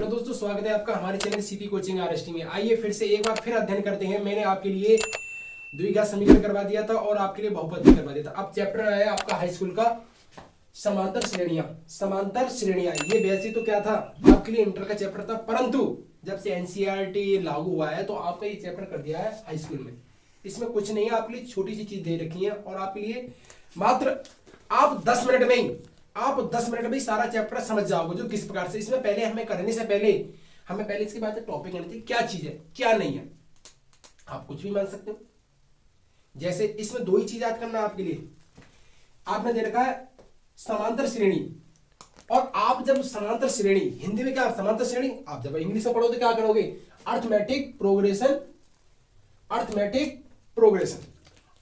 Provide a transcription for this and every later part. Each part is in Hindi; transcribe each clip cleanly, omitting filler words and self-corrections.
हेलो दोस्तों, स्वागत है आपका हमारे चैनल सीपी कोचिंग आरएसटी में। आइए फिर से एक बार फिर अध्ययन करते हैं। मैंने आपके लिए द्विघात समीकरण करवा दिया था और आपके लिए बहुपद भी करवा दिया था। अब चैप्टर है आपका हाई स्कूल का समांतर श्रेणियां। समांतर श्रेणियां ये वैसे तो क्या था, आपके लिए इंटर का चैप्टर था, परंतु जब से एनसीईआरटी लागू हुआ है तो आपका ये चैप्टर कर दिया है हाई स्कूल में। इसमें कुछ नहीं है, आपके लिए छोटी सी चीज दे रखी है और आपके लिए मात्र आप 10 मिनट में ही सारा चैप्टर समझ जाओगे जो किस प्रकार से। इसमें पहले हमें करने से पहले हमें पहले इसके बाद टॉपिक आनी चाहिए, क्या चीज है क्या नहीं है। आप कुछ भी मान सकते हो। जैसे इसमें दो ही चीज याद करना आपके लिए। आपने दे रखा है समांतर श्रेणी, और आप जब समांतर श्रेणी हिंदी में क्या समांतर श्रेणी, आप जब इंग्लिश में पढ़ोगे क्या करोगे, अर्थमेटिक प्रोग्रेशन। अर्थमेटिक प्रोग्रेशन,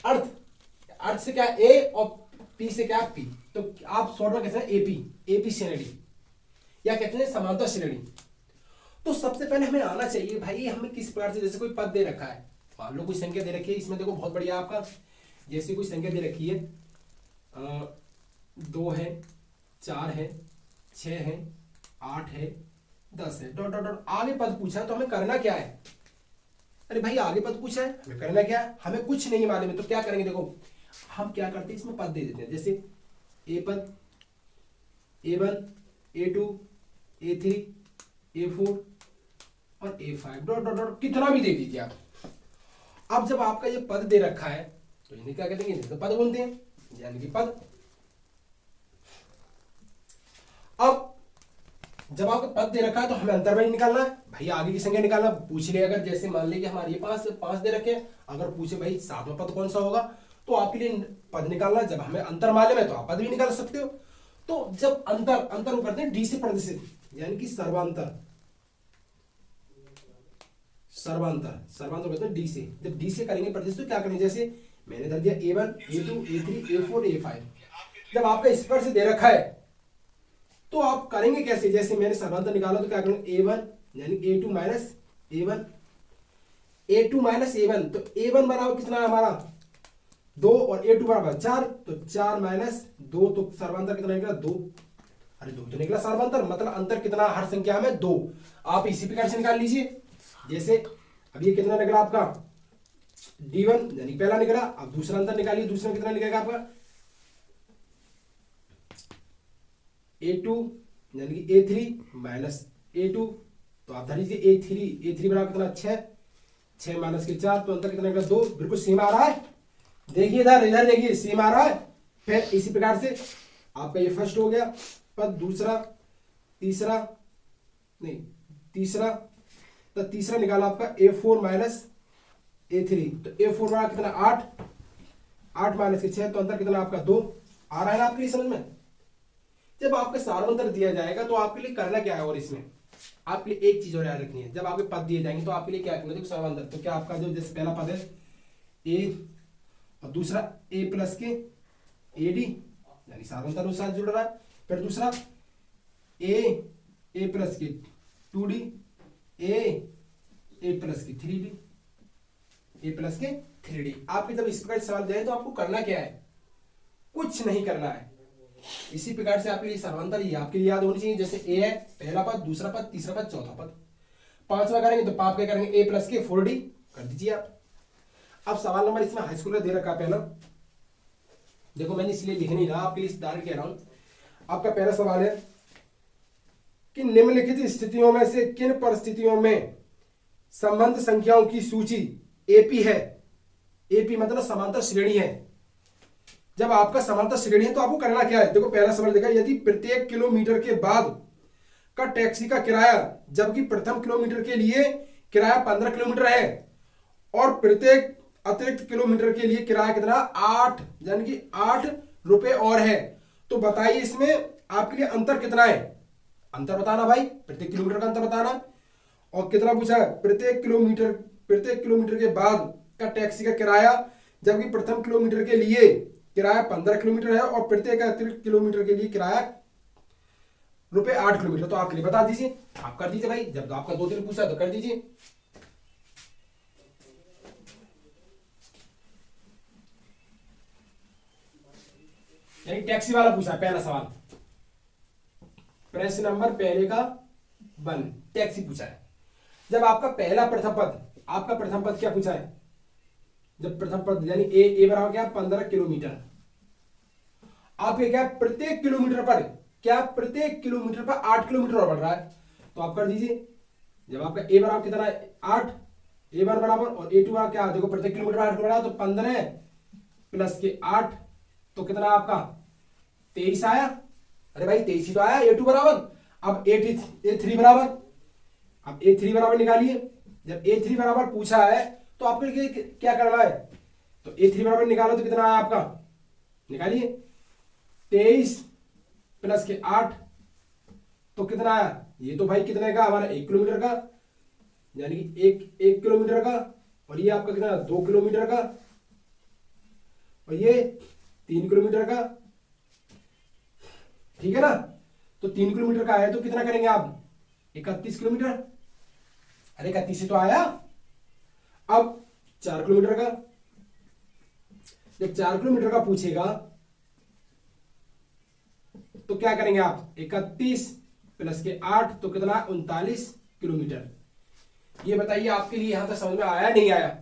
अर्थ से क्या ए और पी से क्या पी, तो आप शॉर्ट में कहते हैं एपी श्रेणी या कहते हैं समांतर श्रेणी। तो सबसे पहले हमें आना चाहिए भाई हमें किस प्रकार से, जैसे कोई पद दे रखा है, मान लो कोई संख्या दे रखी है, इसमें देखो बहुत बढ़िया आपका, जैसे कोई संख्या दे रखी है 2 है, 4 है, 6 है, 8 है, 10 है, डॉट डॉट डॉट। आगे पद पूछा है तो हमें करना क्या है। अरे भाई आगे पद पूछा है, हमें करना क्या है, हमें कुछ नहीं मालूम है तो क्या करेंगे। देखो हम क्या करते हैं, इसमें पद दे देते हैं, जैसे ए पद, A1, A2, A3, A4 और A5 डॉट डॉट डॉट, कितना भी दे दीजिए आप। अब जब आपका ये पद दे रखा है तो इन्हें क्या कहते हैं, तो पद बोलते हैं, यानी कि पद। अब जब आपको पद दे रखा है तो हमें अंतर निकालना है भाई, आगे की संख्या निकालना। पूछ ले अगर, जैसे मान लीजिए हमारे ये पांच दे रखे हैं, अगर पूछे भाई सातवां पद कौन सा होगा तो आपके लिए पद निकालना। जब हमें अंतर मालूम है तो आप पद भी निकाल सकते हो। तो जब अंतर करते हैं डी से प्रतिशत, यानी कि सर्वांतर करते हैं डी से। जब डी से करेंगे प्रतिशत तो क्या करेंगे, जैसे मैंने धर दिया A1, A2, A3, A4, A5। जब आपका इस पर से दे रखा है तो आप करेंगे कैसे, जैसे मैंने सर्वांतर निकाला तो क्या करेंगे A1 यानी A2 minus A1, A2 minus A1, तो A1 बराबर कितना है हमारा 2 और A2 बराबर 4, तो 4 माइनस 2, तो सर्वांतर कितना निकला 2। अरे 2 तो निकला सर्वांतर, मतलब अंतर कितना हर संख्या में 2। आप इसी प्रकार से निकाल लीजिए। जैसे अब ये कितना निकला आपका D1 यानी पहला निकला। अब दूसरा अंतर निकालिए, दूसरा में कितना निकलेगा आपका A2 यानी कि A3 माइनस A2, तो आप धर लीजिए A3 बराबर कितना 6 माइनस के 4, तो अंतर कितना निकला 2। बिल्कुल सेम आ रहा है, देखिए इधर देखिए सेम आ रहा है। फिर इसी प्रकार से आपका ये फर्स्ट हो गया पद, दूसरा, तीसरा, तो तीसरा निकाला आपका A4 माइनस A3, तो A4 बराबर कितना 8 माइनस के 6, तो अंतर कितना आपका 2। आ रहा है ना आपके लिए समझ में। जब आपका सार्वंतर दिया जाएगा तो आपके लिए करना क्या है, और इसमें आपके लिए एक चीज और याद रखनी है। जब आपके पद दिए जाएंगे तो आपके लिए क्या करना है, सार्वंतर। तो क्या आपका जो जैसे पहला पद है A और दूसरा A प्लस के AD यानी सार्वंतर अनुसार जुड़ रहा है। फिर दूसरा A प्लस के 2D, A प्लस के 3D, A प्लस के 3D। आपके जब इस प्रकार सवाल जाए तो आपको करना क्या है, कुछ नहीं करना है। इसी प्रकार से आपके लिए सर्वांतर ये आपके लिए याद होनी चाहिए। जैसे A है पहला पद, दूसरा पद, तीसरा पद, चौथा पद। पांचवा करेंगे तो आप क्या करेंगे A प्लस के 4D कर दीजिए आप। अब सवाल नंबर इसमें हाई स्कूल का दे रखा पहला, देखो मैंने इसलिए लिख नहीं रहा, आपके लिए डायरेक्ट कह रहा हूं। आपका पहला सवाल है कि निम्नलिखित स्थितियों में से किन परिस्थितियों में संबंध संख्याओं की सूची एपी है। एपी मतलब समांतर श्रेणी है। जब आपका समांतर श्रेणी है तो आपको करना क्या है, देखो पहला सवाल देखा, यदि प्रत्येक किलोमीटर के बाद का टैक्सी का किराया, जबकि प्रथम किलोमीटर के लिए किराया 15 किलोमीटर है और प्रत्येक अतिरिक्त किलोमीटर के लिए किराया कितना 8 यानी कि 8 रुपए और है, तो बताइए इसमें आपके लिए अंतर कितना है। अंतर बताना भाई, प्रत्येक किलोमीटर का अंतर बताना। और कितना पूछा है, प्रत्येक किलोमीटर के बाद का टैक्सी का किराया, जबकि प्रथम किलोमीटर के लिए किराया 15 किलोमीटर है और प्रत्येक अतिरिक्त किलोमीटर के लिए किराया रुपए 8 किलोमीटर। तो आपके लिए बता दीजिए, आप कर दीजिए भाई, जब आपका 2-3 पूछा तो कर दीजिए। यानी टैक्सी वाला पूछा पहला सवाल, प्रश्न नंबर पहले का 1 टैक्सी पूछा है। जब आपका पहला प्रथम पद, आपका प्रथम पद क्या पूछा है, जब प्रथम पद यानी ए बराबर क्या 15 किलोमीटर, आपके क्या प्रत्येक किलोमीटर पर, क्या प्रत्येक किलोमीटर पर 8 किलोमीटर और बढ़ रहा है, तो आप कर दीजिए। जब आपका ए बराबर कितना है 8, A1 बराबर और A2 बराबर क्या देखो प्रत्येक किलोमीटर 8 बढ़ा तो 15 प्लस के 8 तो कितना आपका 23 आया। अरे भाई 23 ही तो आया A2 बराबर। अब A3 बराबर, अब A3 बराबर निकालिए। जब A3 बराबर पूछा है तो आपके लिए क्या करना है, तो A3 बराबर निकालो तो कितना आया आपका, निकालिए 23 प्लस के 8 तो कितना आया, ये तो भाई कितने का हमारा 1 किलोमीटर का, यानी कि एक किलोमीटर का, और ये आपका कितना 2 किलोमीटर का, और ये 3 किलोमीटर का, ठीक है ना। तो 3 किलोमीटर का है तो कितना करेंगे आप 31 किलोमीटर। अरे 31 से तो आया। अब 4 किलोमीटर का, जब 4 किलोमीटर का पूछेगा तो क्या करेंगे आप 31 प्लस के 8 तो कितना 39 किलोमीटर। ये बताइए आपके लिए यहां तक समझ में आया नहीं आया।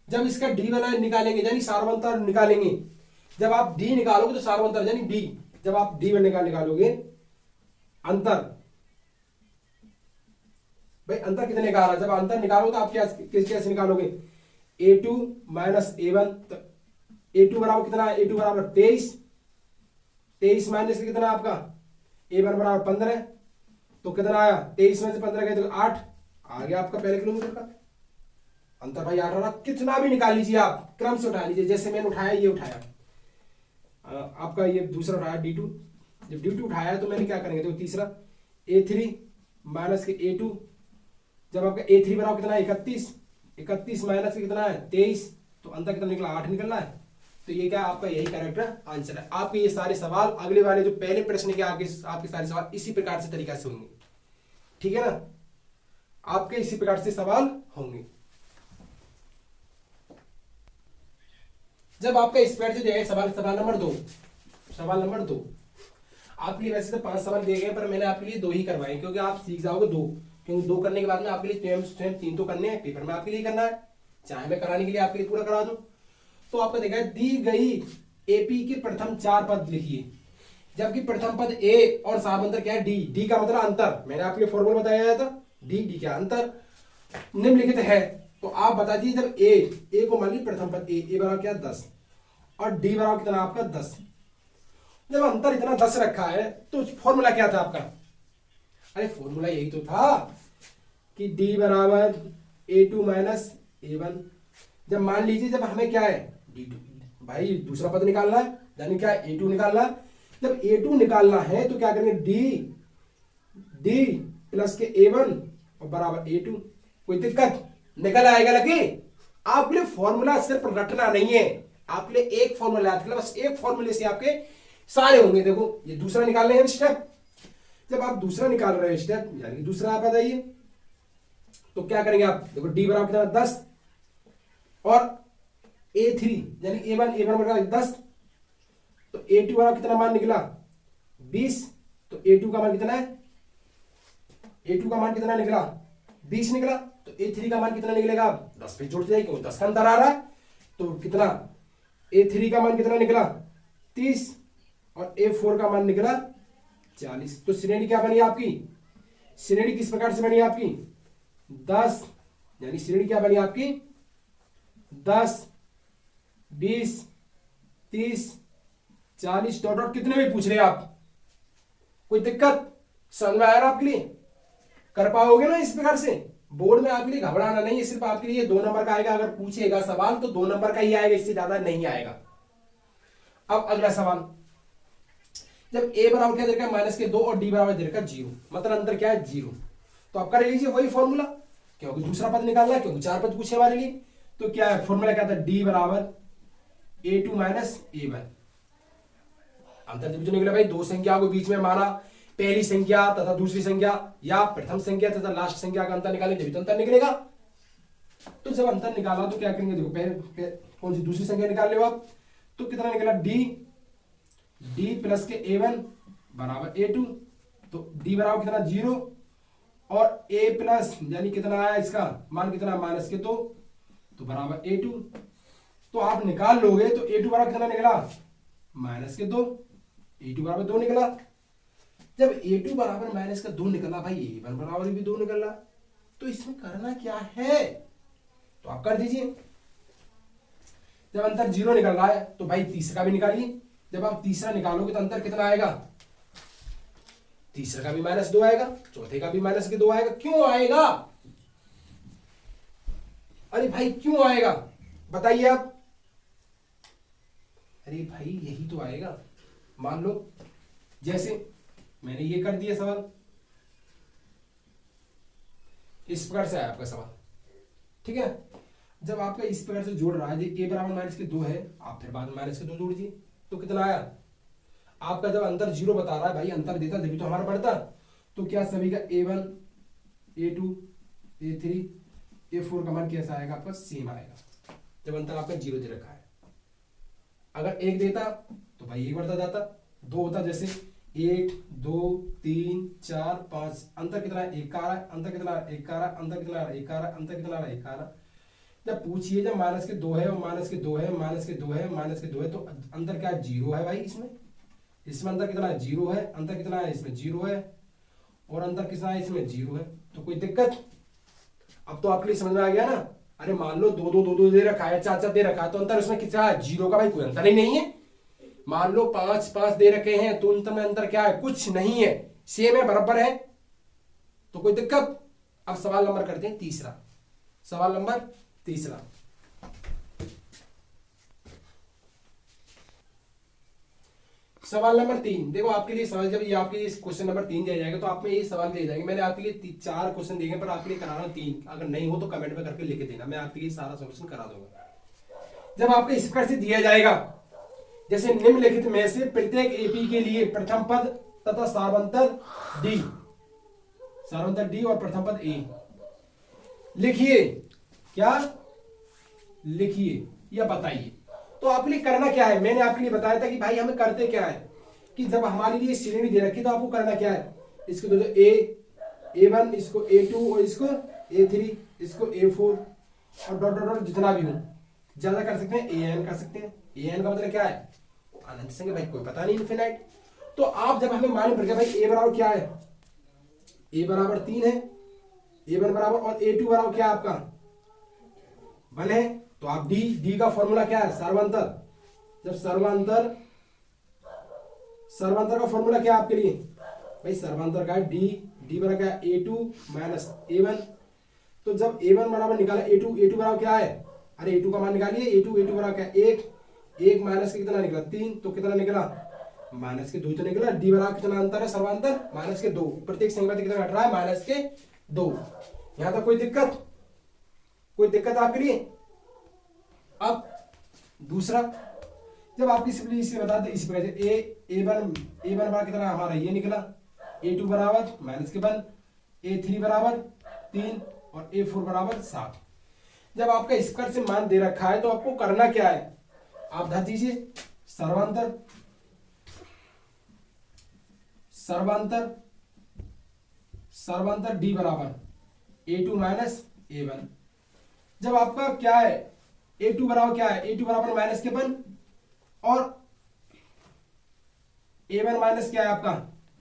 जब इसका डी वाला निकालेंगे यानी सार्वंतर निकालेंगे, जब आप डी निकालोगे तो सार्वंतर यानी डी, जब आप डी निकालोगे अंतर, भाई अंतर कितने का आ रहा है, जब अंतर निकालोगे तो आप क्या कैसे निकालोगे A2 माइनस A1, तो A2 बराबर कितना है, A2 बराबर 23 माइनस कितना आपका A1 बराबर 15 तो कितना आया 23 में से 15 गए तो 8 आ गया आपका पहले किलोमीटर का अंतर। भाई 8 रहा, कितना भी निकाल लीजिए आप, क्रम से उठा लीजिए, जैसे मैंने उठाया ये उठाया, आपका ये दूसरा उठाया D2, जब D2 उठाया तो मैंने क्या करेंगे, तो तीसरा A3 माइनस के A2, जब आपका A3 बराबर कितना है 31 माइनस के कितना है 23 तो अंतर कितना निकला 8 निकल रहा है। तो ये क्या आपका यही करेक्ट आंसर है। आपके ये सारे सवाल अगले वाले जो पहले प्रश्न के आपके सारे सवाल इसी प्रकार से तरीका से होंगे, ठीक है ना, आपके इसी प्रकार से सवाल होंगे। जब आपका इस प्रकार से दिया सवाल नंबर 2 आपके लिए वैसे तो 5 सवाल दिए गए पर मैंने आपके लिए 2 ही करवाए क्योंकि आप सीख जाओगे 2, क्योंकि 2 करने के बाद में आपके लिए स्वयं 3 तो करने हैं, पेपर में आपके लिए करना है, चाहे मैं कराने के लिए आपके लिए पूरा करा दूं। तो आपको देखा है दी गई एपी के प्रथम 4 पद लिखिए, जबकि प्रथम पद ए और सार्वंतर क्या है डी का मतलब अंतर, मैंने आपके लिए फॉर्मूला बताया था डी क्या अंतर निम्नलिखित है। तो आप बता दीजिए जब ए को मान लीजिए प्रथम पद ए बराबर क्या 10 और डी बराबर कितना आपका 10, जब अंतर इतना 10 रखा है तो फॉर्मूला क्या था आपका, अरे फॉर्मूला यही तो था कि डी बराबर A2 माइनस A1। जब मान लीजिए जब हमें क्या है D2, भाई दूसरा पद निकालना है यानी क्या A2 निकालना है, जब A2 निकालना है तो क्या करेंगे D प्लस के A1 और बराबर A2, कोई दिक्कत निकल आएगा। लगे आपके लिए फॉर्मूला सिर्फ रटना नहीं है, आपके लिए एक फॉर्मूला याद करना, बस एक फॉर्मूले से आपके सारे होंगे। देखो ये दूसरा निकालने हैं स्टेप, जब आप दूसरा निकाल रहे हो स्टेप यानी दूसरा आप बताइए तो क्या करेंगे आप, देखो डी बराबर कितना 10 और A3 यानी A1 बराबर 10 तो A2 बराबर कितना मान निकला 20, तो A2 का मान कितना है, A2 का मान कितना निकला 20 निकला, तो A3 का मान कितना निकलेगा 10 पे जुड़ जाएगी, 10 का अंतर आ रहा है तो कितना A3 का मान कितना निकला 30 और A4 का मान निकला 40। तो श्रेणी क्या बनी आपकी, श्रेणी किस प्रकार से बनी आपकी 10, यानी श्रेणी क्या बनी आपकी 10 20 30 40 डॉट कितने भी पूछ रहे आप, कोई दिक्कत समझ में आ रहा आपके लिए, कर पाओगे ना इस प्रकार से। बोर्ड में आपके लिए घबराना नहीं है, सिर्फ आपके लिए 2 नंबर का आएगा, अगर पूछेगा सवाल तो 2 नंबर का ही आएगा, इससे ज्यादा नहीं आएगा। अब अगला सवाल, जब a बराबर क्या दे रखा है -2 और d बराबर दे रखा है 0, मतलब अंतर क्या है 0, तो आप कर लीजिए वही फॉर्मूला, क्योंकि दूसरा पद निकालना है, क्योंकि 4 पद पूछे हमारे लिए। तो क्या है फॉर्मूला क्या था d बराबर A2 माइनस A1, अंतर जब निकला भाई 2 संख्याओं के बीच में माना पहली संख्या तथा दूसरी संख्या या प्रथम संख्या तथा लास्ट संख्या का अंतर निकालेंगे जब अंतर निकलेगा। तो जब अंतर निकाला तो क्या करेंगे, देखो पहले कौन सी दूसरी संख्या निकाल लो आप, तो कितना निकला d प्लस के A1 बराबर A2, तो डी बराबर कितना 0 और ए प्लस यानी कितना आया इसका मान कितना माइनस के 2 तो बराबर A2। तो आप निकाल लोगे तो A2 बराबर कितना निकला माइनस के 2, A2 बराबर 2 निकला। जब A2 बराबर माइनस का 2 निकला भाई A1 बराबर भी 2 निकला, तो इसमें करना क्या है तो आप कर दीजिए। जब अंतर 0 निकल रहा है तो भाई तीसरा भी निकालिए। जब आप तीसरा निकालोगे तो अंतर कितना आएगा, तीसरे का भी -2 आएगा, चौथे का भी -2 आएगा। क्यों आएगा, अरे भाई क्यों आएगा बताइए आप। अरे भाई यही तो आएगा। मान लो जैसे मैंने ये कर दिया सवाल, इस प्रकार से आया आपका सवाल, ठीक है। जब आपका इस प्रकार से जोड़ रहा है, a बराबर -2 है, आप फिर बाद में -2 जोड़ दीजिए तो कितना आया आपका। जब अंतर 0 बता रहा है भाई, अंतर देता तभी तो हमारा बढ़ता, तो क्या सभी का A1 A2 A3 A4 का मान कैसा आएगा आपका, सेम आएगा जब अंतर आपका 0 दे रखा है। अगर 1 देता तो भाई 1 बढ़ता जाता, 2 होता जैसे 1 2 3 4 5, अंतर कितना है 1 का आ रहा है, अंतर कितना 1 का आ रहा है, अंतर कितना 1 का आ रहा है, अंतर कितना 1 का आ रहा है। जब पूछिए जब -2 है और -2 है -2 है -2 है तो अंतर क्या 0 है भाई। इसमें अंतर कितना है 0 है, अंतर कितना है इसमें 0 है और अंतर कितना है इसमें 0 है, तो कोई दिक्कत। अब तो आपके लिए समझ में आ गया ना। अरे मान लो 2 2 2 2 दे रखा है, 4 4 दे रखा है, तो अंतर उसमें कितना है 0 का भाई कोई अंतर ही नहीं है। मान लो 5 5 दे रखे हैं तो उनमें अंतर क्या है, कुछ नहीं है, सेम है, बराबर है, तो कोई दिक्कत। अब सवाल नंबर करते हैं तीसरा, सवाल नंबर तीसरा। सवाल नंबर 3 देखो आपके लिए सवाल, जब ये आपके लिए क्वेश्चन नंबर 3 दिया जाएगा तो आप में ये सवाल दिए जाएंगे। मैंने आपके लिए 4 क्वेश्चन दिए पर आपके लिए करा रहा हूं 3, अगर नहीं हो तो कमेंट में करके लिख देना, मैं आपके लिए सारा सोल्यूशन करा दूंगा। जब आपको इस प्रकार से दिया जाएगा जैसे निम्नलिखित में से प्रत्येक एपी के लिए प्रथम पद तथा सार्वंतर डी और प्रथम पद ए लिखिए, क्या लिखिए या बताइए। तो आपके लिए करना क्या है, मैंने आपके लिए बताया था कि भाई हमें करते क्या है कि जब हमारे लिए श्रेणी दे रखी तो आपको करना क्या है, इसको दे दो A1, इसको A2 और इसको A3, इसको A4 और डॉट डॉट डॉट जितना भी हो, ज्यादा कर सकते हैं AN कर सकते हैं। AN का मतलब क्या है अनंत संख्या भाई, कोई पता नहीं, इनफिनाइट। तो आप जब हमें मालूम पड़ गया भाई A बराबर क्या है, A बराबर 3 है, A1 बराबर और A2 बराबर क्या है आपका 1 है, तो आप डी का फॉर्मूला क्या है सर्वांतर। जब सर्वांतर का फॉर्मूला क्या है आपके लिए भाई, सर्वांतर का है डी बराबर क्या है A2 माइनस A1। तो जब A1 बराबर निकाला A2 बराबर क्या है, अरे A2 का मान निकालिए, A2 बराबर क्या है 1 माइनस के कितना निकला 3, तो कितना निकला -2 तो निकला। डी बराबर कितना अंतर है सर्वांतर -2, प्रत्येक संख्या से कितना घट रहा है -2। यहां तक कोई दिक्कत आपके लिए। अब दूसरा, जब आपकी सिंपली इसे बता दे इस प्रकार से A1 बराबर कितना हमारा ये निकला, A2 बराबर -1, A3 बराबर 3 और A4 बराबर 7। जब आपका इस प्रकार से मान दे रखा है तो आपको करना क्या है, आप धर दीजिए सर्वांतर डी बराबर A2 माइनस A1। जब आपका क्या है A2 बराबर क्या है, A2 बराबर -1 और A1 माइनस क्या है आपका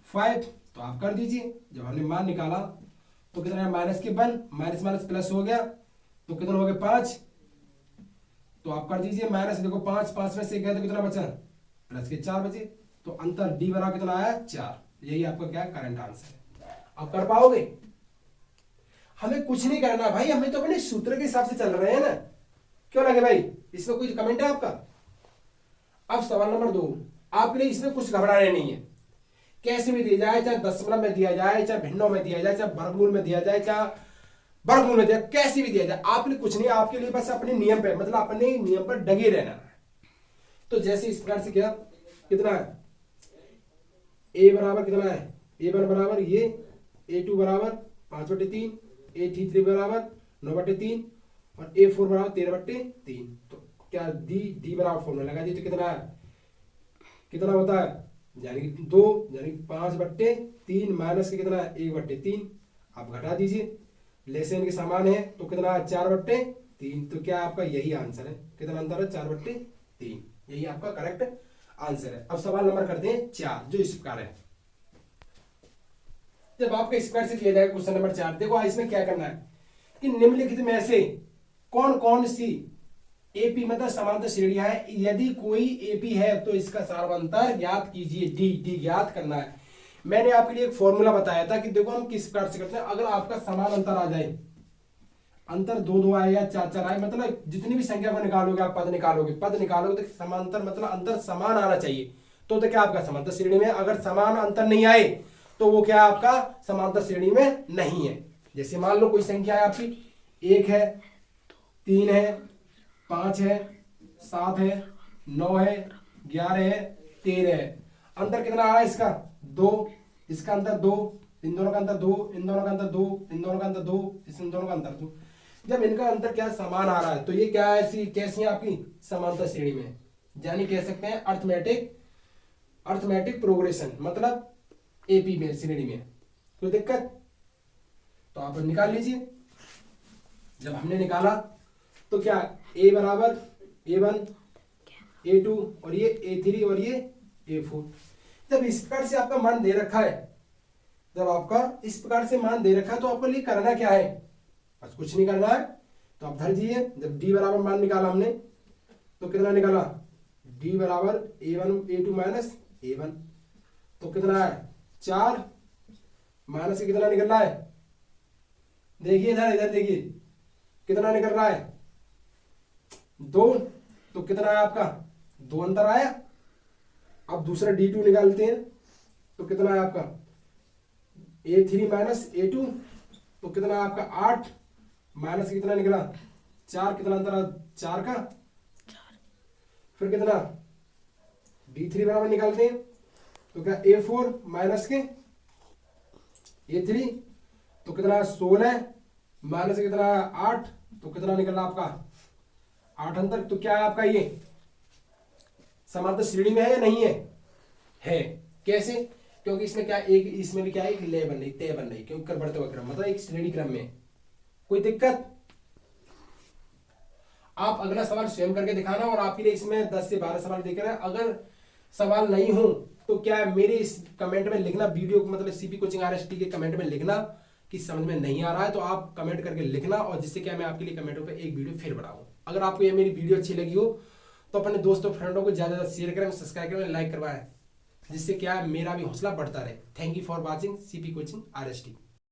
5, तो आप कर दीजिए। जब हमने मान निकाला तो कितना है -1 माइनस माइनस प्लस हो गया, तो कितना हो गया 5, तो आप कर दीजिए माइनस, देखो 5 में से गया तो कितना बचा प्लस के 4 बचे, तो अंतर डी बराबर कितना आया 4। यही आपका क्या करंट आंसर है। आप कर पाओगे, हमें कुछ नहीं करना भाई, हमें तो अपने सूत्र के हिसाब से चल रहे हैं ना, क्यों लगे भाई। इसमें कोई कमेंट है आपका। अब सवाल नंबर 2 आपके लिए, इसमें कुछ घबराने नहीं है, कैसे भी दिया जाए, चाहे दशमलव में दिया जाए, चाहे भिन्नों में दिया जाए, चाहे वर्गमूल में दिया जाए, चाहे वर्गमूल में दिया, कैसे भी दिया जाए, आपके लिए कुछ नहीं, आपके लिए बस अपने नियम पे मतलब अपने नियम पर डगे रहना है। तो जैसे इस प्रकार से क्या कितना है, A बराबर कितना है, A1 बराबर ये, A2 बराबर 5/3, A3 बराबर 9/3 और A4 बराबर 13/3। तो क्या डी बराबर फॉर्मूला लगा दी तो कितना है, कितना होता है यानी कि 2 यानी कि 5/3 माइनस के कितना है 1/3। आप घटा दीजिए, लेसन के समान है तो कितना है 4/3। तो क्या आपका यही आंसर है, कितना अंतर है 4/3, यही आपका करेक्ट आंसर है। अब सवाल नंबर करते हैं 4 जो इस प्रकार है। जब आपका स्क्वायर से किया जाएगा क्वेश्चन नंबर 4, देखो इसमें क्या करना है कि निम्नलिखित में से कौन कौन सी एपी मतलब समांतर श्रेणियां है, यदि कोई एपी है तो इसका सार्वंतर ज्ञात कीजिए। डी ज्ञात करना है। मैंने आपके लिए एक फॉर्मूला बताया था कि देखो हम किस प्रकार से करते हैं। अगर आपका समान अंतर आ जाए, अंतर 2 आए या 4 आए, मतलब जितनी भी संख्या को निकालोगे आप पद निकालोगे तो समांतर मतलब अंतर समान आना चाहिए, तो क्या आपका समांतर श्रेणी में। अगर समान अंतर नहीं आए तो वो क्या आपका समांतर श्रेणी में नहीं है। जैसे मान लो कोई संख्या है आपकी 1 है, 3 है, 5 है, 7 है, 9 है, 11 है, 13 है। अंतर कितना आ रहा है इसका 2, इसका अंतर 2, इन दोनों का अंतर 2, इन दोनों का अंतर 2, इन दोनों का अंतर 2, इन दोनों का अंतर 2। जब इनका अंतर क्या समान आ रहा है तो ये क्या ऐसी कैसी है आपकी समांतर श्रेणी में, यानी कह सकते हैं अर्थमेटिक प्रोग्रेशन, मतलब एपी में श्रेणी में। कोई दिक्कत तो आप निकाल लीजिए। जब हमने निकाला तो क्या a बराबर a1 a2 और ये a3 और ये a4। जब इस प्रकार से आपका मान दे रखा है, जब आपका इस प्रकार से मान दे रखा है तो आपको लिए करना क्या है, बस कुछ नहीं करना है। तो आप धर दीजिए। जब d बराबर मान निकाला हमने तो कितना निकाला, d बराबर a1 a2 माइनस a1, तो कितना है 4 माइनस से कितना निकल रहा है, देखिए इधर देखिए कितना निकल रहा है 2, तो कितना है आपका 2 अंतर आया। अब दूसरा d2 निकालते हैं तो कितना है आपका a3 माइनस a2, तो कितना है आपका 8 माइनस कितना निकला 4, कितना अंतर 4 का, फिर कितना d3 बराबर निकालते हैं तो क्या a4 माइनस के a3, तो कितना 16 माइनस कितना 8, तो कितना निकला आपका 8 अंतर। तो क्या है आपका ये समांतर श्रेणी में है या नहीं है, है। कैसे, क्योंकि इसमें क्या एक इसमें भी क्या है एक लय बन रही, तय बन रही, क्योंकि बढ़ते हुए क्रम मतलब एक श्रेणी क्रम में। कोई दिक्कत। आप अगला सवाल स्वयं करके दिखाना और आपके लिए इसमें 10 से 12 सवाल देख रहे हैं। अगर सवाल नहीं हो तो क्या मेरे इस कमेंट में लिखना, वीडियो मतलब सीपी कोचिंग RST के कमेंट में लिखना कि समझ में नहीं आ रहा है, तो आप कमेंट करके लिखना, और जिससे क्या मैं आपके लिए कमेंटों पे एक वीडियो फिर बनाऊं। अगर आपको ये मेरी वीडियो अच्छी लगी हो तो अपने दोस्तों फ्रेंडों को ज्यादा शेयर करें, सब्सक्राइब करें, लाइक करवाएं, जिससे क्या मेरा भी हौसला बढ़ता रहे। Thank you for watching CP coaching RST।